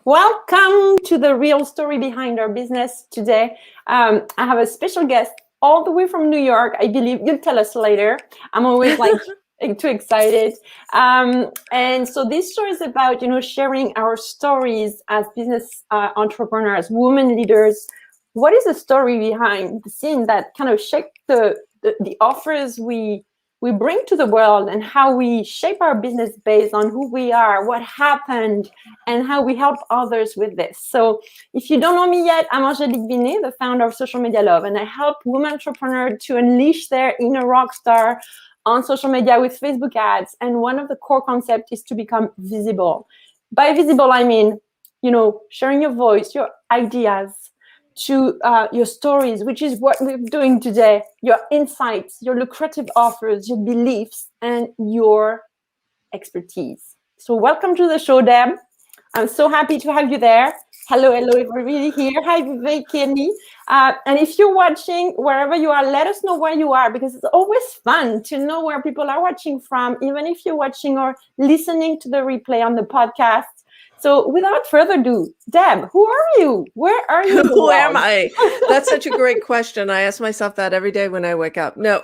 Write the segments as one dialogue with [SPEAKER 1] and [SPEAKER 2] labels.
[SPEAKER 1] Welcome to the real story behind our business today. I have a special guest all the way from New York. I believe you'll tell us later. I'm always too excited. And so this show is about, sharing our stories as business entrepreneurs, women leaders. What is the story behind the scene that kind of shape the offers we bring to the world, and how we shape our business based on who we are, what happened, and how we help others with this. So if you don't know me yet, I'm Angélique Binet, the founder of Social Media Love, and I help women entrepreneurs to unleash their inner rock star on social media with Facebook ads. And one of the core concepts is to become visible. By visible, I mean, sharing your voice, your ideas, to your stories, which is what we're doing today, your insights, your lucrative offers, your beliefs, and your expertise. So welcome to the show, Deb. I'm so happy to have you there. Hello, everybody here. Hi, Vivek, Kenny. And if you're watching, wherever you are, let us know where you are, because it's always fun to know where people are watching from, even if you're watching or listening to the replay on the podcast. So without further ado, Deb, who are you? Where are you?
[SPEAKER 2] Who am I? That's such a great question. I ask myself that every day when I wake up. No.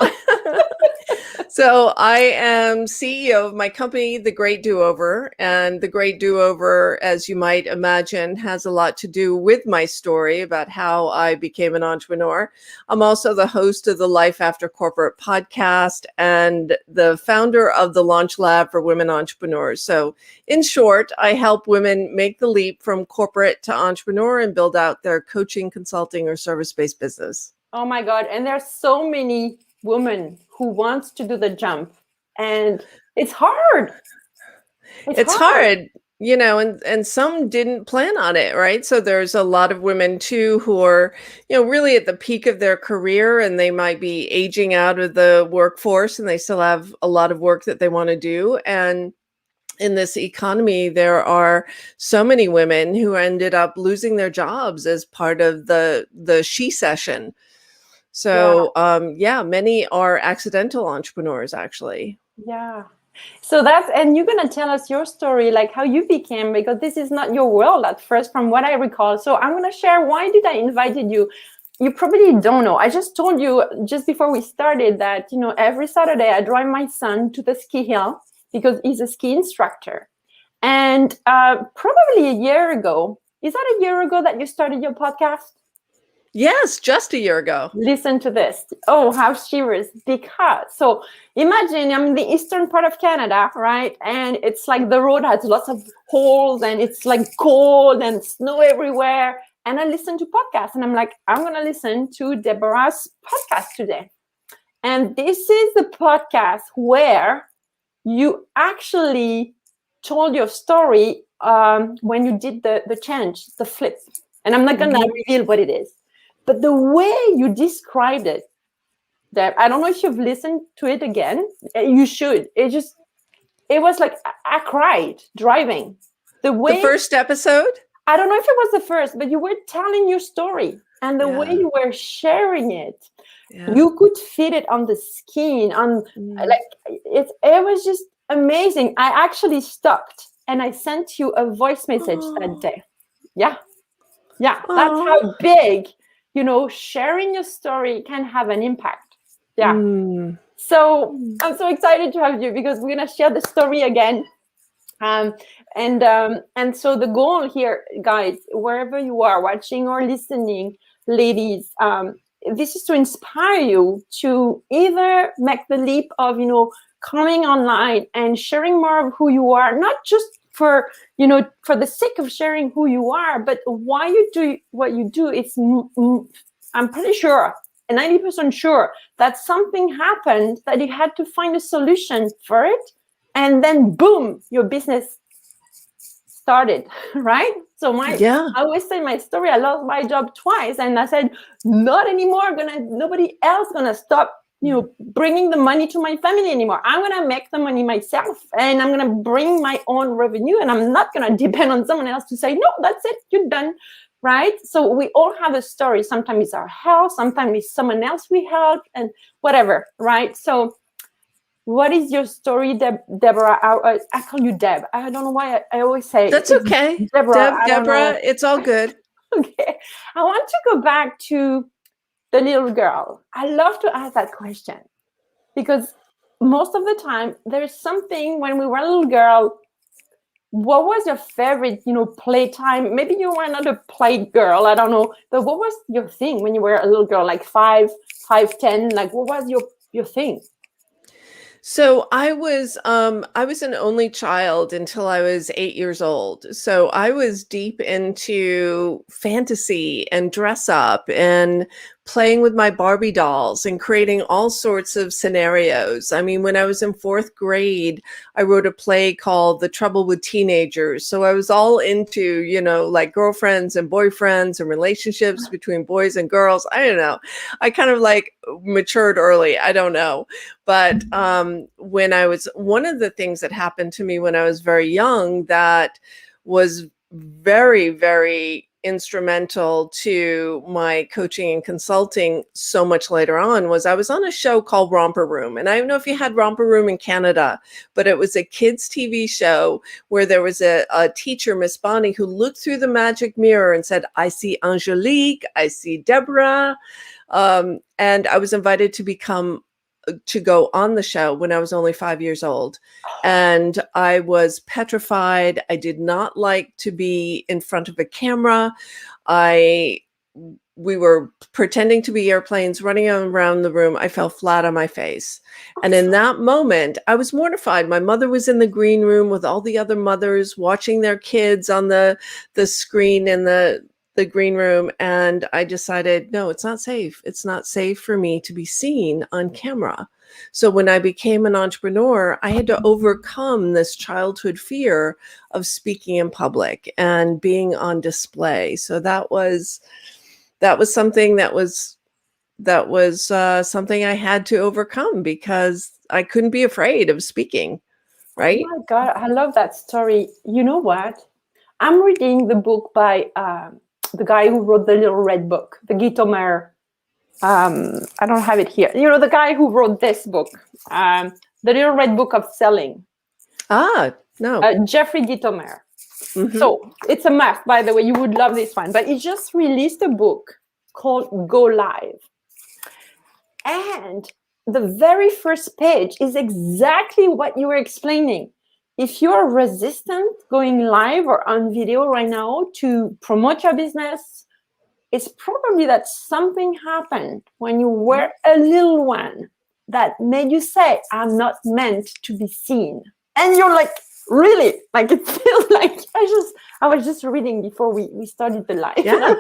[SPEAKER 2] So I am CEO of my company, The Great DoOver. And The Great DoOver, as you might imagine, has a lot to do with my story about how I became an entrepreneur. I'm also the host of the Life After Corporate podcast and the founder of the Launch Lab for Women Entrepreneurs. So in short, I help women make the leap from corporate to entrepreneur and build out their coaching, consulting, or service-based business.
[SPEAKER 1] Oh my God. And there's so many women who wants to do the jump, and it's hard.
[SPEAKER 2] It's hard, and some didn't plan on it, right? So there's a lot of women too who are, really at the peak of their career, and they might be aging out of the workforce and they still have a lot of work that they want to do. And in this economy, there are so many women who ended up losing their jobs as part of the she-cession. So, many are accidental entrepreneurs, actually.
[SPEAKER 1] Yeah. So and you're going to tell us your story, like how you became, because this is not your world at first, from what I recall. So I'm going to share, why did I invited you? You probably don't know. I just told you just before we started that, every Saturday I drive my son to the ski hill because he's a ski instructor. And probably a year ago, is that a year ago that you started your podcast?
[SPEAKER 2] Yes, just a year ago.
[SPEAKER 1] Listen to this. Oh, how shivers. Because, so imagine I'm in the eastern part of Canada, right? And it's like the road has lots of holes and it's like cold and snow everywhere. And I listen to podcasts and I'm like, I'm going to listen to Deborah's podcast today. And this is the podcast where you actually told your story when you did the change, the flip. And I'm not going to reveal what it is. But the way you described it, Deb, I don't know if you've listened to it again. You should. It was like, I cried driving.
[SPEAKER 2] The first episode?
[SPEAKER 1] I don't know if it was the first, but you were telling your story. And the way you were sharing it, you could feel it on the skin. It was just amazing. I actually stopped and I sent you a voice message that day. Yeah. Yeah. That's how big, sharing your story can have an impact. Yeah. So I'm so excited to have you, because we're going to share the story again. And so the goal here, guys, wherever you are watching or listening, ladies, this is to inspire you to either make the leap of, coming online and sharing more of who you are, not just for the sake of sharing who you are, but why you do what you do. It's, I'm pretty sure, 90% sure, that something happened that you had to find a solution for it. And then boom, your business started, right? So I always say my story, I lost my job twice. And I said, not anymore. Nobody else gonna stop bringing the money to my family anymore. I'm going to make the money myself, and I'm going to bring my own revenue, and I'm not going to depend on someone else to say, no, that's it, you're done, right? So we all have a story. Sometimes it's our health, sometimes it's someone else we help, and whatever, right? So what is your story, Deborah? I call you Deb. I don't know why I always say
[SPEAKER 2] that's okay.
[SPEAKER 1] Deborah.
[SPEAKER 2] Deborah, it's all good.
[SPEAKER 1] Okay. I want to go back to the little girl. I love to ask that question because most of the time there's something when we were a little girl. What was your favorite, playtime? Maybe you were not a play girl, I don't know. But what was your thing when you were a little girl, like 5, 10? Like, what was your thing?
[SPEAKER 2] So I was an only child until I was 8 years old. So I was deep into fantasy and dress up and playing with my Barbie dolls and creating all sorts of scenarios. I mean, when I was in 4th grade, I wrote a play called The Trouble with Teenagers. So I was all into, like girlfriends and boyfriends and relationships between boys and girls. I don't know. I kind of like matured early. I don't know. But one of the things that happened to me when I was very young that was very, very instrumental to my coaching and consulting so much later on was I was on a show called Romper Room. And I don't know if you had Romper Room in Canada, but it was a kids' TV show where there was a teacher, Miss Bonnie, who looked through the magic mirror and said, I see Angelique, I see Deborah. And I was invited to go on the show when I was only 5 years old. And I was petrified. I did not like to be in front of a camera. We were pretending to be airplanes running around the room. I fell flat on my face. And in that moment, I was mortified. My mother was in the green room with all the other mothers watching their kids on the screen in the green room. And I decided, no, it's not safe. It's not safe for me to be seen on camera. So when I became an entrepreneur, I had to overcome this childhood fear of speaking in public and being on display. So that was something that was something I had to overcome because I couldn't be afraid of speaking. Right?
[SPEAKER 1] Oh my God, I love that story. You know what? I'm reading the book by the guy who wrote the Little Red Book, the Guy Tomer. I don't have it here. The guy who wrote this book, the Little Red Book of Selling.
[SPEAKER 2] No.
[SPEAKER 1] Jeffrey Guy Tomer.
[SPEAKER 2] Mm-hmm.
[SPEAKER 1] So it's a must, by the way. You would love this one. But he just released a book called Go Live. And the very first page is exactly what you were explaining. If you're resistant going live or on video right now to promote your business, it's probably that something happened when you were a little one that made you say, I'm not meant to be seen. And you're like, really? Like, it feels like I was just reading before we started the live.
[SPEAKER 2] Yeah.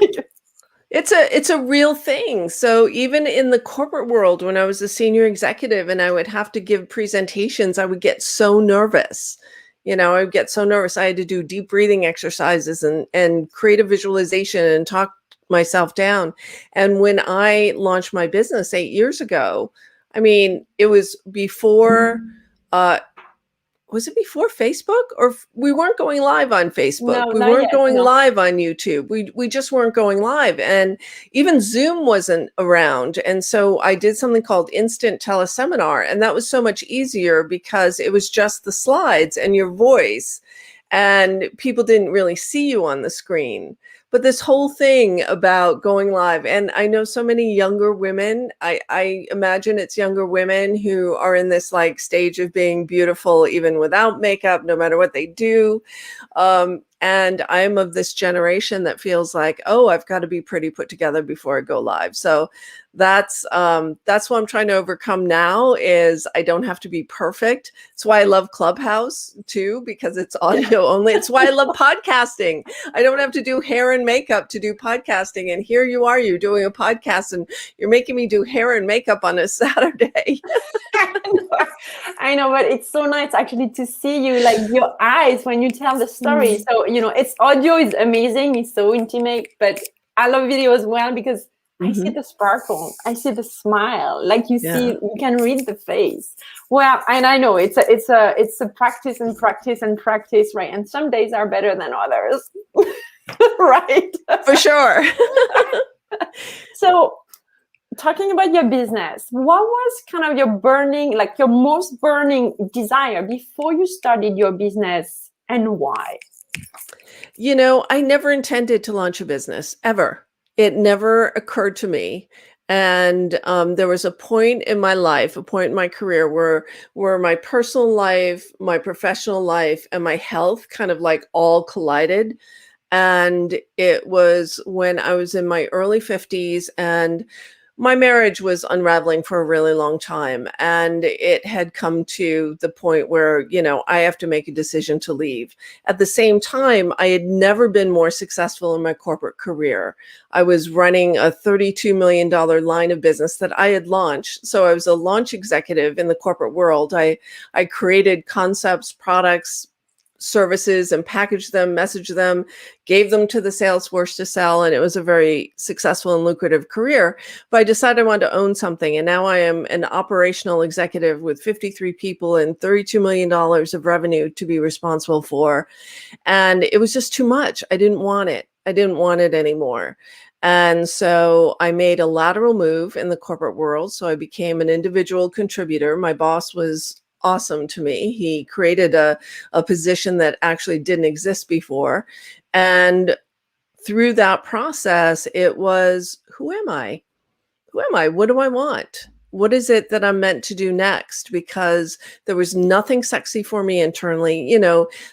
[SPEAKER 2] It's a real thing. So even in the corporate world, when I was a senior executive and I would have to give presentations, I would get so nervous. I would get so nervous. I had to do deep breathing exercises and create a visualization and talk myself down. And when I launched my business 8 years ago, I mean, it was before, was it before Facebook? Or we weren't going live on Facebook.
[SPEAKER 1] No,
[SPEAKER 2] we weren't going live on YouTube. We just weren't going live. And even Zoom wasn't around. And so I did something called Instant Teleseminar. And that was so much easier because it was just the slides and your voice. And people didn't really see you on the screen. But this whole thing about going live, and I know so many younger women, I imagine it's younger women who are in this like stage of being beautiful, even without makeup, no matter what they do. And I'm of this generation that feels like, oh, I've got to be pretty put together before I go live. So that's what I'm trying to overcome now is I don't have to be perfect. It's why I love Clubhouse too, because it's audio only. It's why I love podcasting. I don't have to do hair and makeup to do podcasting. And here you are, you're doing a podcast and you're making me do hair and makeup on a Saturday.
[SPEAKER 1] I know, but it's so nice actually to see you, like your eyes when you tell the story. So, it's audio is amazing. It's so intimate, but I love video as well because I see the sparkle. I see the smile. Like you see, you can read the face. Well, and I know it's a practice and practice and practice, right? And some days are better than others, right?
[SPEAKER 2] For sure.
[SPEAKER 1] So talking about your business, what was kind of your most burning desire before you started your business, and why?
[SPEAKER 2] I never intended to launch a business ever. It never occurred to me. And there was a point in my life, a point in my career where my personal life, my professional life, and my health kind of like all collided. And it was when I was in my early 50s, and my marriage was unraveling for a really long time. And it had come to the point where, I have to make a decision to leave. At the same time, I had never been more successful in my corporate career. I was running a $32 million line of business that I had launched. So I was a launch executive in the corporate world. I created concepts, products, services, and packaged them, messaged them, gave them to the sales force to sell. And it was a very successful and lucrative career. But I decided I wanted to own something. And now I am an operational executive with 53 people and $32 million of revenue to be responsible for. And it was just too much. I didn't want it. I didn't want it anymore. And so I made a lateral move in the corporate world. So I became an individual contributor. My boss was awesome to me. He created a position that actually didn't exist before. And through that process, it was, who am I? Who am I? What do I want? What is it that I'm meant to do next? Because there was nothing sexy for me internally.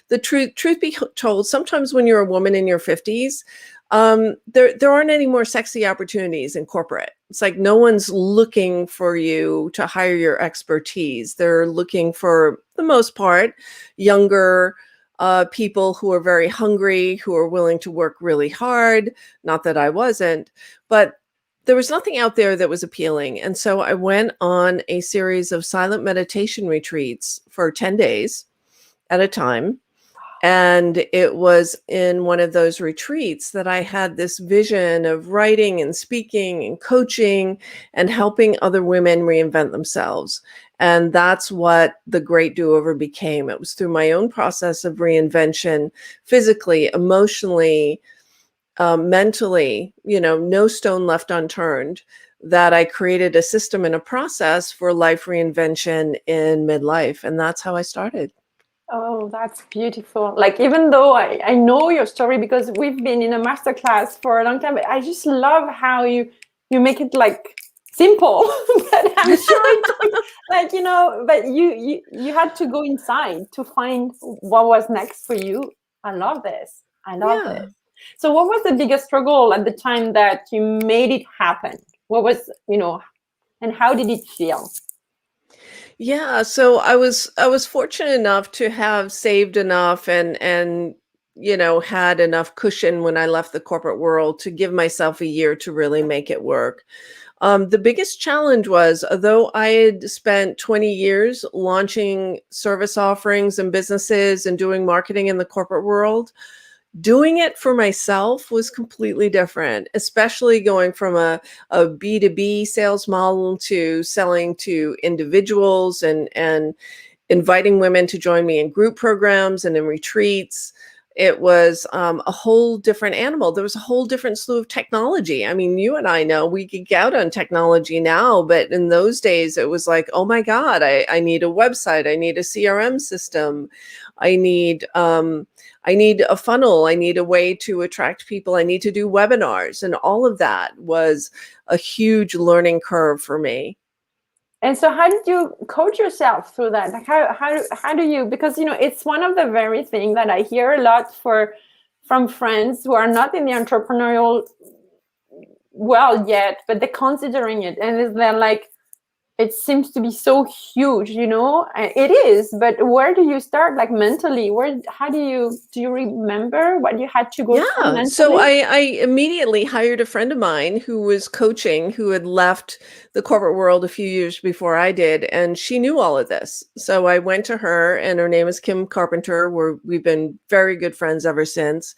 [SPEAKER 2] The truth be told, sometimes when you're a woman in your 50s, there aren't any more sexy opportunities in corporate. It's like no one's looking for you to hire your expertise. They're looking for, the most part, younger people who are very hungry, who are willing to work really hard. Not that I wasn't, but there was nothing out there that was appealing. And so I went on a series of silent meditation retreats for 10 days at a time. And it was in one of those retreats that I had this vision of writing and speaking and coaching and helping other women reinvent themselves. And that's what the Great DoOver became. It was through my own process of reinvention, physically, emotionally, mentally, no stone left unturned, that I created a system and a process for life reinvention in midlife. And that's how I started.
[SPEAKER 1] Oh, that's beautiful. Like, even though I know your story because we've been in a masterclass for a long time, but I just love how you make it like simple. But I'm sure it's but you had to go inside to find what was next for you. I love this. I love this. So what was the biggest struggle at the time that you made it happen? What was, and how did it feel?
[SPEAKER 2] Yeah, so I was fortunate enough to have saved enough and had enough cushion when I left the corporate world to give myself a year to really make it work. The biggest challenge was, although I had spent 20 years launching service offerings and businesses and doing marketing in the corporate world, doing it for myself was completely different, especially going from a B2B sales model to selling to individuals and inviting women to join me in group programs and in retreats. It was a whole different animal. There was a whole different slew of technology. I mean, you and I know we geek out on technology now, but in those days it was like, oh my God, I need a website. I need a CRM system. I need a funnel. I need a way to attract people. I need to do webinars. And all of that was a huge learning curve for me.
[SPEAKER 1] And so how did you coach yourself through that? Like how do you, because, it's one of the very things that I hear a lot from friends who are not in the entrepreneurial world yet, but they're considering it. And they're like, it seems to be so huge, it is, but where do you start, like mentally? How do you remember what you had to go through mentally?
[SPEAKER 2] So I immediately hired a friend of mine who was coaching, who had left the corporate world a few years before I did, and she knew all of this. So I went to her, and her name is Kim Carpenter. We've been very good friends ever since.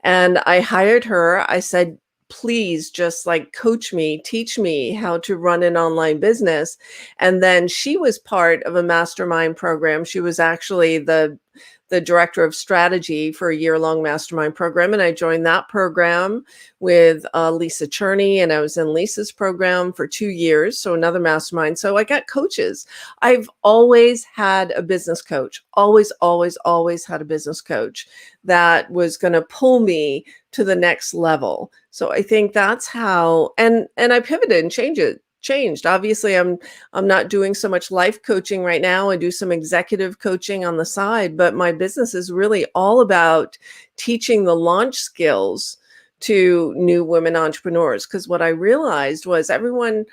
[SPEAKER 2] And I hired her. I said, please just like coach me, teach me how to run an online business. And then she was part of a mastermind program. She was actually the the director of strategy for a year-long mastermind program. And I joined that program with Lisa Cherney, and I was in Lisa's program for 2 years. So another mastermind. So I got coaches. I've always had a business coach, always had a business coach that was going to pull me to the next level. So I think that's how, and I pivoted and changed. Obviously, I'm not doing so much life coaching right now. I do some executive coaching on the side, but my business is really all about teaching the launch skills to new women entrepreneurs. Because what I realized was everyone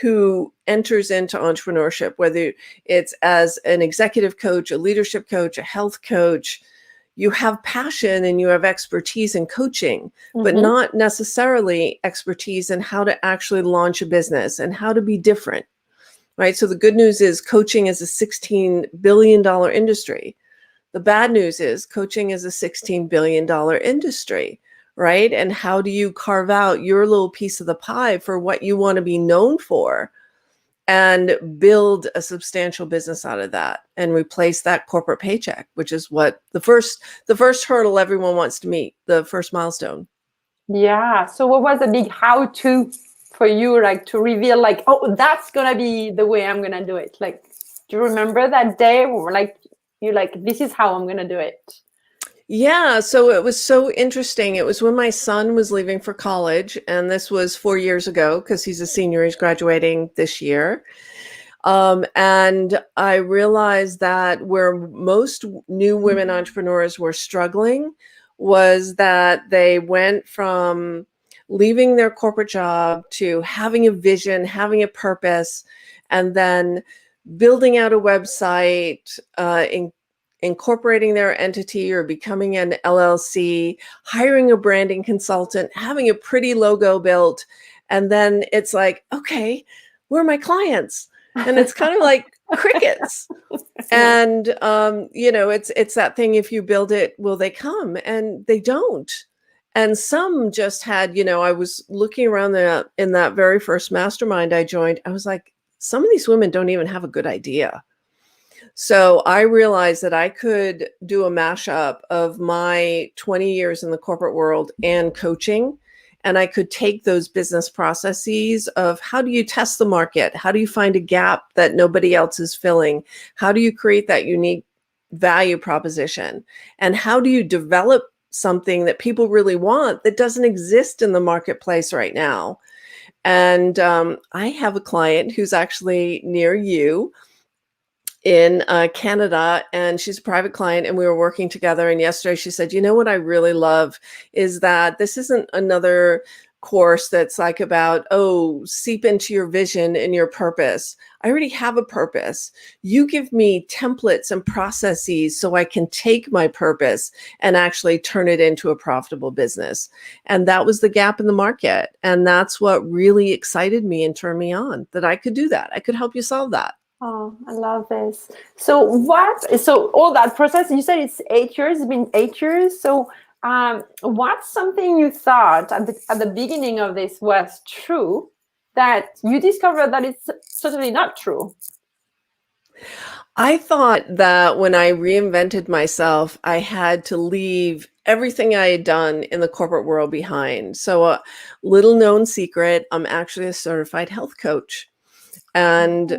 [SPEAKER 2] who enters into entrepreneurship, whether it's as an executive coach, a leadership coach, a health coach, you have passion and you have expertise in coaching, but not necessarily expertise in how to actually launch a business and how to be different, right? So the good news is coaching is a $16 billion industry. The bad news is coaching is a $16 billion industry, right? And how do you carve out your little piece of the pie for what you want to be known for and build a substantial business out of that and replace that corporate paycheck, which is what the first hurdle everyone wants to meet, the first milestone.
[SPEAKER 1] Yeah. So what was a big how-to for you, like to reveal, like, oh, that's gonna be the way I'm gonna do it? Like, do you remember that day where like you're like, this is how I'm gonna do it?
[SPEAKER 2] Yeah, so it was so interesting. It was when my son was leaving for college, and this was 4 years ago because he's a senior, he's graduating this year. And I realized that where most new women entrepreneurs were struggling was that they went from leaving their corporate job to having a vision, having a purpose, and then building out a website, incorporating their entity or becoming an LLC, hiring a branding consultant, having a pretty logo built. And then it's like, okay, where are my clients? And it's kind of like crickets. And, it's that thing, if you build it, will they come? And they don't. And some just had, I was looking around in that very first mastermind I joined. I was like, some of these women don't even have a good idea. So I realized that I could do a mashup of my 20 years in the corporate world and coaching. And I could take those business processes of how do you test the market? How do you find a gap that nobody else is filling? How do you create that unique value proposition? And how do you develop something that people really want that doesn't exist in the marketplace right now? And I have a client who's actually near you in Canada, and she's a private client, and we were working together. And yesterday she said, you know what I really love is that this isn't another course that's like about, oh, seep into your vision and your purpose. I already have a purpose. You give me templates and processes so I can take my purpose and actually turn it into a profitable business. And that was the gap in the market. And that's what really excited me and turned me on, that I could do that. I could help you solve that.
[SPEAKER 1] Oh, I love this. So all that process, you said it's 8 years, it's been 8 years. So what's something you thought at the beginning of this was true that you discovered that it's totally not true?
[SPEAKER 2] I thought that when I reinvented myself, I had to leave everything I had done in the corporate world behind. So a little known secret, I'm actually a certified health coach. And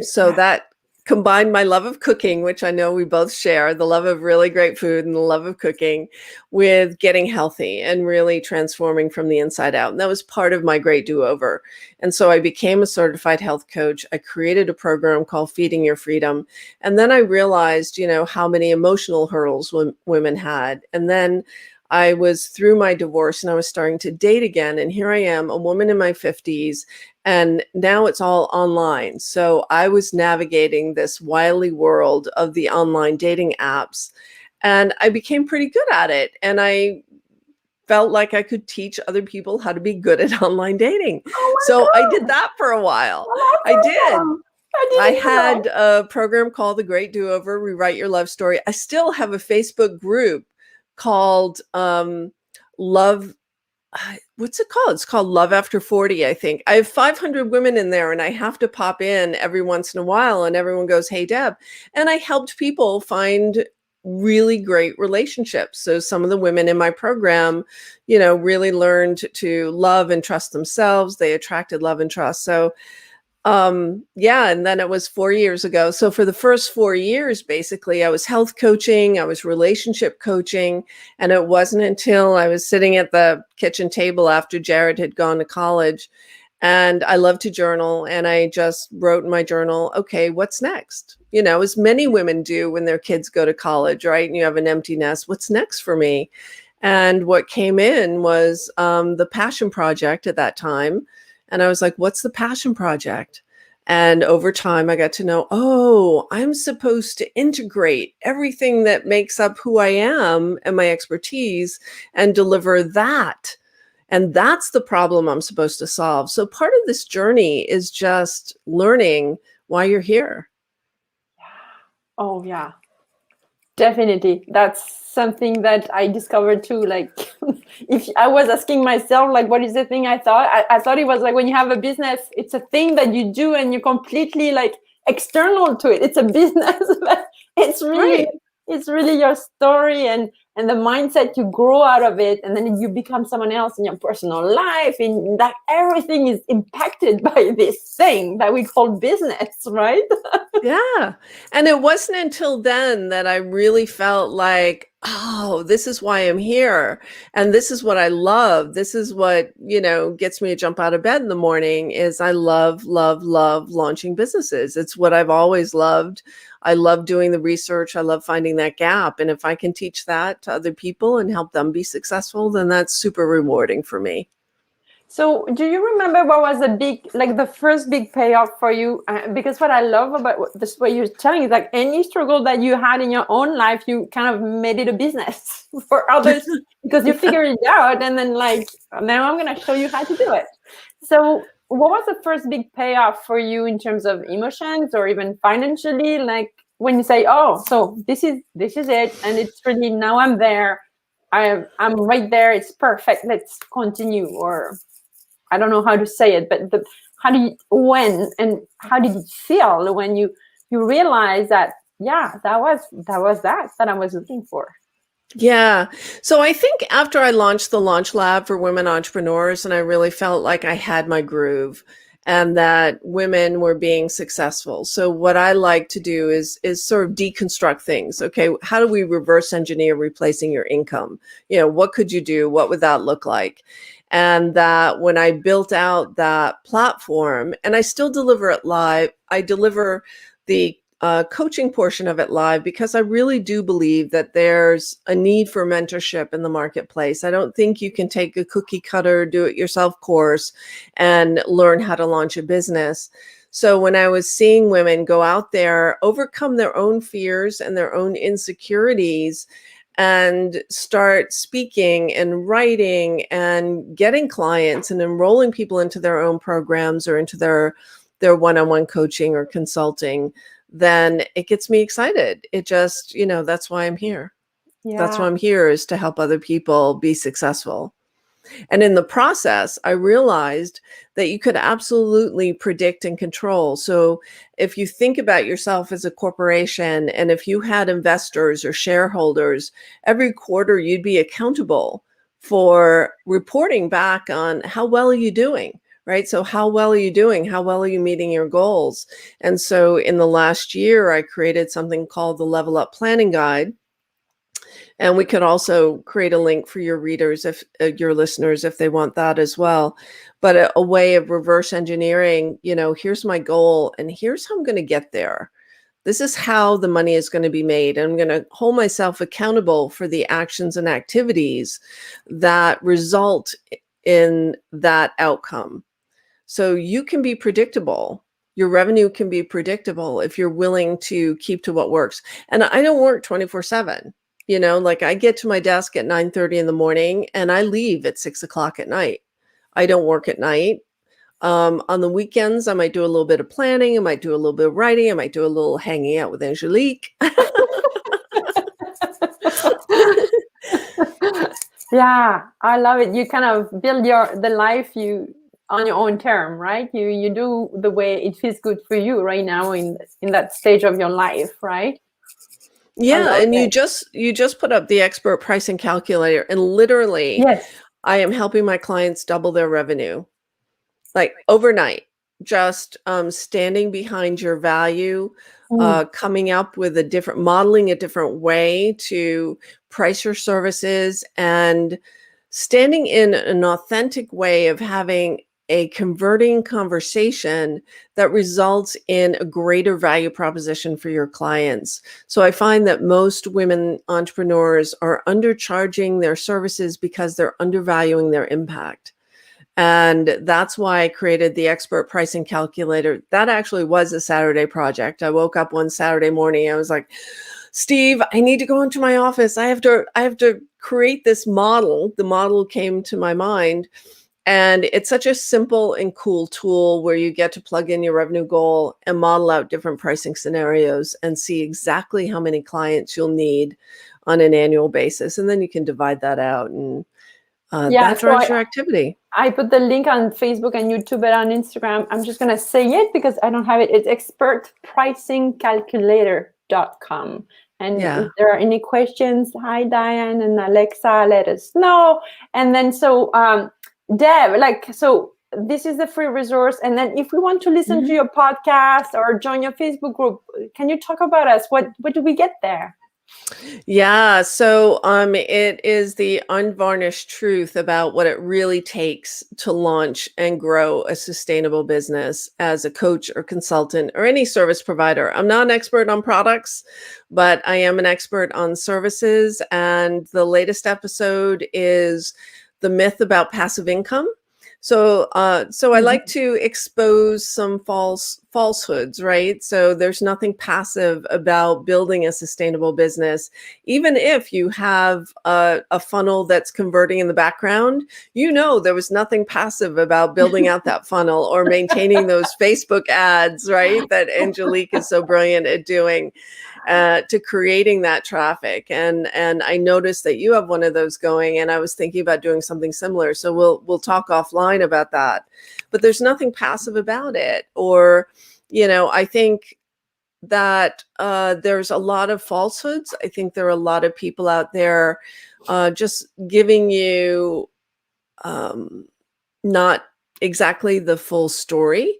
[SPEAKER 2] so that combined my love of cooking, which I know we both share, the love of really great food and the love of cooking, with getting healthy and really transforming from the inside out. And that was part of my Great DoOver. And so I became a certified health coach. I created a program called Feeding Your Freedom. And then I realized, how many emotional hurdles women had. And then I was through my divorce and I was starting to date again. And here I am, a woman in my 50s, and now it's all online. So I was navigating this wily world of the online dating apps, and I became pretty good at it. And I felt like I could teach other people how to be good at online dating. So I did that for a while. I did. I had a program called the Great DoOver, Rewrite Your Love Story. I still have a Facebook group called Love. What's it called? It's called Love After 40, I think. I have 500 women in there, and I have to pop in every once in a while, and everyone goes, hey, Deb. And I helped people find really great relationships. So some of the women in my program, you know, really learned to love and trust themselves. They attracted love and trust. So yeah, and then it was 4 years ago. So for the first 4 years, basically, I was health coaching, I was relationship coaching, and it wasn't until I was sitting at the kitchen table after Jared had gone to college, and I love to journal, and I just wrote in my journal, okay, what's next? You know, as many women do when their kids go to college, right? And you have an empty nest. What's next for me? And what came in was the passion project at that time. And I was like, what's the passion project? And over time, I got to know, oh, I'm supposed to integrate everything that makes up who I am and my expertise and deliver that. And that's the problem I'm supposed to solve. So part of this journey is just learning why you're here.
[SPEAKER 1] Oh, yeah. Definitely. That's something that I discovered too. Like, if I was asking myself, like, what is the thing I thought? I thought it was like when you have a business, it's a thing that you do and you're completely like external to it. It's a business, but it's really, it's really your story and the mindset you grow out of it, and then you become someone else in your personal life, and that everything is impacted by this thing that we call business, right?
[SPEAKER 2] Yeah. And it wasn't until then that I really felt like, oh, this is why I'm here. And this is what I love. This is what, you know, gets me to jump out of bed in the morning is I love, love, love launching businesses. It's what I've always loved. I love doing the research. I love finding that gap. And if I can teach that to other people and help them be successful, then that's super rewarding for me.
[SPEAKER 1] So do you remember what was the first big payoff for you? Because what I love about this, what you're telling is like any struggle that you had in your own life, you kind of made it a business for others because you figured it out. And then like, now I'm going to show you how to do it. So what was the first big payoff for you in terms of emotions or even financially? Like when you say, oh, so this is it. And it's really, now I'm there. I'm right there. It's perfect. Let's continue. Or I don't know how to say it, but how did it feel when you realize that, yeah, that was that I was looking for?
[SPEAKER 2] Yeah. So I think after I launched the Launch Lab for women entrepreneurs, and I really felt like I had my groove and that women were being successful. So what I like to do is sort of deconstruct things. Okay, how do we reverse engineer replacing your income? You know, what could you do? What would that look like? And that when I built out that platform, and I still deliver it live, I deliver the coaching portion of it live because I really do believe that there's a need for mentorship in the marketplace. I don't think you can take a cookie cutter, do it yourself course and learn how to launch a business. So when I was seeing women go out there, overcome their own fears and their own insecurities, and start speaking and writing and getting clients and enrolling people into their own programs or into their one-on-one coaching or consulting, then it gets me excited. It just, you know, that's why I'm here. Yeah. That's why I'm here, is to help other people be successful. And in the process, I realized that you could absolutely predict and control. So if you think about yourself as a corporation, and if you had investors or shareholders, every quarter you'd be accountable for reporting back on how well are you doing, right? So how well are you doing? How well are you meeting your goals? And so in the last year, I created something called the Level Up Planning Guide. And we could also create a link for your readers, if your listeners, if they want that as well. But a way of reverse engineering, you know, here's my goal and here's how I'm going to get there. This is how the money is going to be made. And I'm going to hold myself accountable for the actions and activities that result in that outcome. So you can be predictable. Your revenue can be predictable if you're willing to keep to what works. And I don't work 24/7. You know, like I get to my desk at 9:30 in the morning and I leave at 6 o'clock at night. I don't work at night. On the weekends, I might do a little bit of planning. I might do a little bit of writing. I might do a little hanging out with Angelique.
[SPEAKER 1] Yeah, I love it. You kind of build the life you on your own term, right? You do the way it feels good for you right now in that stage of your life, right?
[SPEAKER 2] Yeah, and you just put up the expert pricing calculator, and literally
[SPEAKER 1] Yes.
[SPEAKER 2] I am helping my clients double their revenue, like overnight. Just standing behind your value, coming up with modeling a different way to price your services, and standing in an authentic way of having a converting conversation that results in a greater value proposition for your clients. So I find that most women entrepreneurs are undercharging their services because they're undervaluing their impact. And that's why I created the expert pricing calculator. That actually was a Saturday project. I woke up one Saturday morning. I was like, Steve, I need to go into my office. I have to create this model. The model came to my mind. And it's such a simple and cool tool where you get to plug in your revenue goal and model out different pricing scenarios and see exactly how many clients you'll need on an annual basis. And then you can divide that out, and that drives your activity.
[SPEAKER 1] I put the link on Facebook and YouTube and on Instagram. I'm just going to say it because I don't have it. It's expertpricingcalculator.com. And if there are any questions, hi, Diane and Alexa, let us know. And then Deb, so this is the free resource. And then if we want to listen to your podcast or join your Facebook group, can you talk about us? What do we get there?
[SPEAKER 2] Yeah, so it is the unvarnished truth about what it really takes to launch and grow a sustainable business as a coach or consultant or any service provider. I'm not an expert on products, but I am an expert on services. And the latest episode is the myth about passive income. So I like to expose some falsehoods, right? So there's nothing passive about building a sustainable business. Even if you have a funnel that's converting in the background, there was nothing passive about building out that funnel or maintaining those Facebook ads, right? That Angelique is so brilliant at doing. To creating that traffic. And I noticed that you have one of those going, and I was thinking about doing something similar. So we'll talk offline about that. But there's nothing passive about it. Or, I think that there's a lot of falsehoods. I think there are a lot of people out there just giving you not exactly the full story.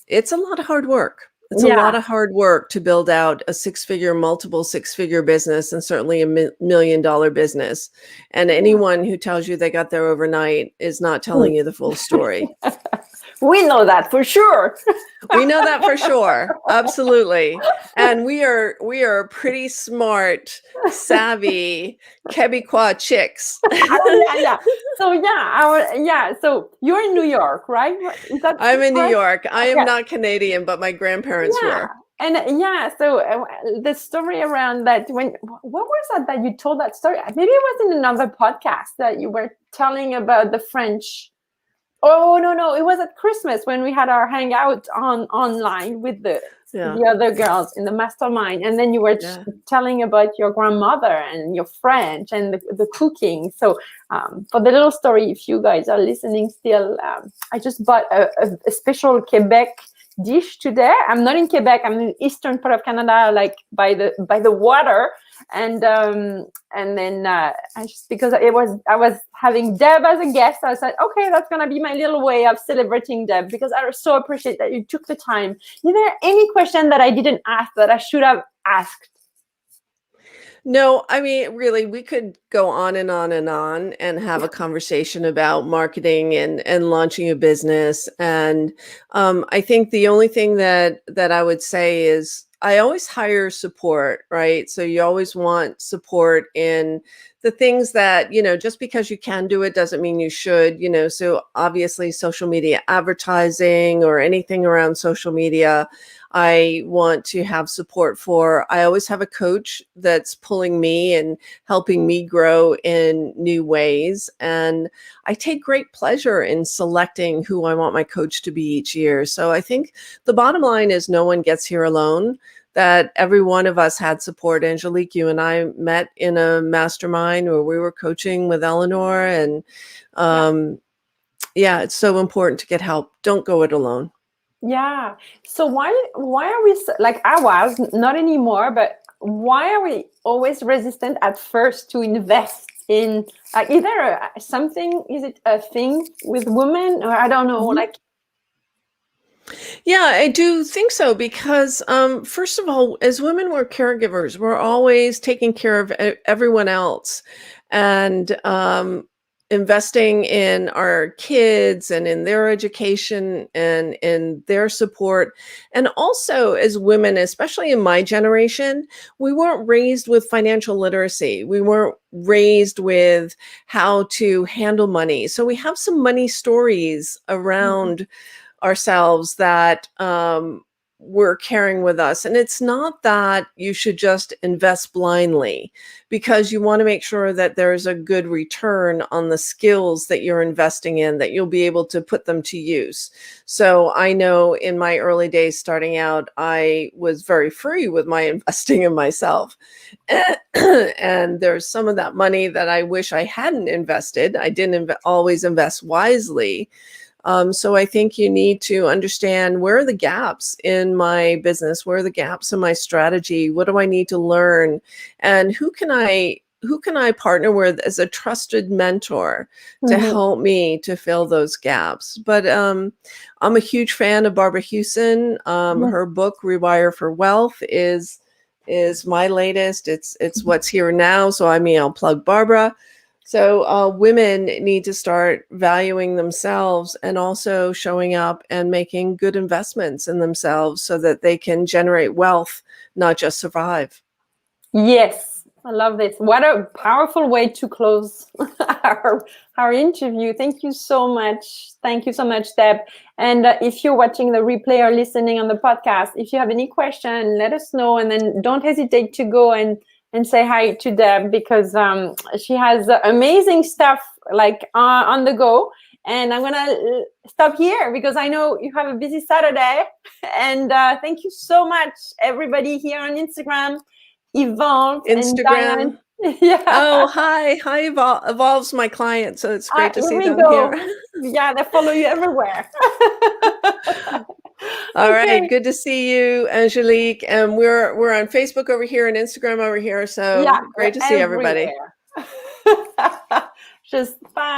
[SPEAKER 2] It's a lot of hard work. It's a lot of hard work to build out a multiple six-figure business, and certainly a $1 million business. And anyone who tells you they got there overnight is not telling you the full story.
[SPEAKER 1] We know that for sure.
[SPEAKER 2] We know that for sure. Absolutely. And we are pretty smart, savvy, Quebecois chicks. So you're in New York, right? I'm in New York. I am not Canadian, but my grandparents were.
[SPEAKER 1] And so the story around that, what was that you told that story? Maybe it was in another podcast that you were telling about the French. Oh, no, it was at Christmas when we had our hangout online with the other girls in the mastermind. And then you were telling about your grandmother and your French and the cooking. So for the little story, if you guys are listening still, I just bought a special Quebec dish today. I'm not in Quebec. I'm in the eastern part of Canada, like by the water. And then because I was having Deb as a guest, I said, okay, that's gonna be my little way of celebrating Deb, because I so appreciate that you took the time. Is there any question that I didn't ask that I should have asked?
[SPEAKER 2] No, I mean, really, we could go on and on and on and have a conversation about marketing and launching a business. And I think the only thing that I would say is I always hire support, right? So you always want support in the things that, just because you can do it doesn't mean you should, so obviously social media advertising or anything around social media, I want to have support for. I always have a coach that's pulling me and helping me grow in new ways. And I take great pleasure in selecting who I want my coach to be each year. So I think the bottom line is no one gets here alone, that every one of us had support. Angelique, you and I met in a mastermind where we were coaching with Eleanor. And it's so important to get help. Don't go it alone.
[SPEAKER 1] Yeah. So why are we like I was not anymore, but why are we always resistant at first to invest in like either something, is it a thing with women, or I don't know, like.
[SPEAKER 2] Yeah, I do think so because, first of all, as women, we're caregivers. We're always taking care of everyone else, and investing in our kids and in their education and in their support. And also, as women, especially in my generation, we weren't raised with financial literacy. We weren't raised with how to handle money. So we have some money stories around ourselves that we're carrying with us. And it's not that you should just invest blindly, because you want to make sure that there's a good return on the skills that you're investing in, that you'll be able to put them to use. So I know in my early days starting out, I was very free with my investing in myself. And there's some of that money that I wish I hadn't invested. I didn't always invest wisely. So I think you need to understand, where are the gaps in my business? Where are the gaps in my strategy? What do I need to learn? And who can I partner with as a trusted mentor to help me to fill those gaps? But I'm a huge fan of Barbara Hewson. Her book, Rewire for Wealth, is my latest. It's what's here now. So I'll plug Barbara. So women need to start valuing themselves and also showing up and making good investments in themselves so that they can generate wealth, not just survive.
[SPEAKER 1] Yes, I love this. What a powerful way to close our interview. Thank you so much. Thank you so much, Deb. And if you're watching the replay or listening on the podcast, if you have any question, let us know. And then don't hesitate to go and say hi to Deb, because she has amazing stuff like on the go. And I'm going to stop here because I know you have a busy Saturday. And thank you so much, everybody here on Instagram. Evolve
[SPEAKER 2] Instagram.
[SPEAKER 1] And yeah.
[SPEAKER 2] Oh, hi Evolve's my client, so it's great to see them here.
[SPEAKER 1] Yeah, they follow you everywhere.
[SPEAKER 2] All right, good to see you, Angelique. And we're on Facebook over here and Instagram over here. So yeah, great to see everywhere.
[SPEAKER 1] Just bye.